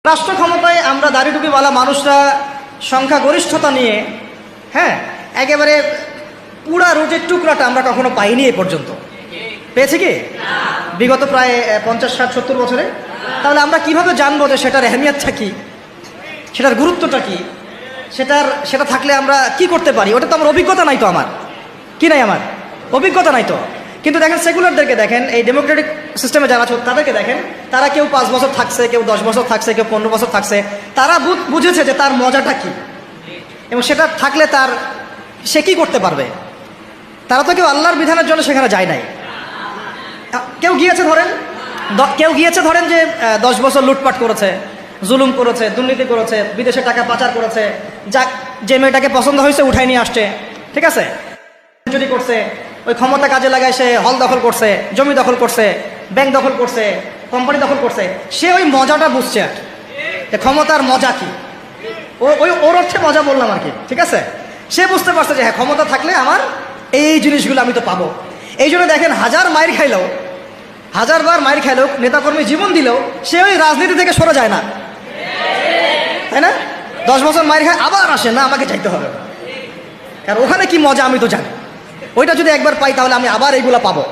রাষ্ট্র ক্ষমতায় আমরা দাড়িটুপিওয়ালা মানুষরা সংখ্যাগরিষ্ঠতা নিয়ে একেবারে পুরা রুটির টুকরাটা আমরা কখনো পাইনি এ পর্যন্ত। পেয়েছি কি বিগত প্রায় 50-60-70 বছরে? তাহলে আমরা কিভাবে জানবো যে সেটার এহমিয়াতটা কি, সেটার গুরুত্বটা কি, সেটা থাকলে আমরা কি করতে পারি? ওটা তো আমার অভিজ্ঞতা নাই, তো আমার কি নাই, আমার অভিজ্ঞতা নাই তো। কিন্তু দেখেন সেকুলারদেরকে দেখেন, এই ডেমোক্রেটিক সিস্টেমে যারা আছে তাদেরকে দেখেন, তারা কেউ 5 বছর থাকছে, কেউ 10 বছর থাকছে, কেউ 15 বছর থাকছে। তারা বুঝেছে যে তার মজাটা কি এবং সেটা থাকলে সে কি করতে পারবে। তারা তো কেউ আল্লাহর বিধানের জন্য সেখানে যায় নাই। কেউ গিয়েছে ধরেন যে 10 বছর লুটপাট করেছে, জুলুম করেছে, দুর্নীতি করেছে, বিদেশে টাকা পাচার করেছে, যে মেয়েটাকে পছন্দ হয়েছে উঠাই নিয়ে আসছে, ঠিক আছে, চুরি করছে, ওই ক্ষমতা কাজে লাগায় সে হল দখল করছে, জমি দখল করছে, ব্যাংক দখল করছে, কোম্পানি দখল করছে। সে ওই মজাটা বুঝছে আর ক্ষমতার মজা কি, ওর অর্থে মজা বললাম আর কি, ঠিক আছে। সে বুঝতে পারছে যে হ্যাঁ, ক্ষমতা থাকলে আমার এই জিনিসগুলো আমি তো পাবো। এই জন্য দেখেন, হাজার বার মায়ের খাইলেও, নেতাকর্মী জীবন দিলেও সে ওই রাজনীতি থেকে সরে যায় না, তাই না? 10 বছর মায়ের খায়, আবার আসে না, আমাকে চাইতে হবে, কারণ ওখানে কি মজা আমি তো জানি। ওইটা যদি একবার পাই তাহলে আমি আবার এইগুলা পাবো।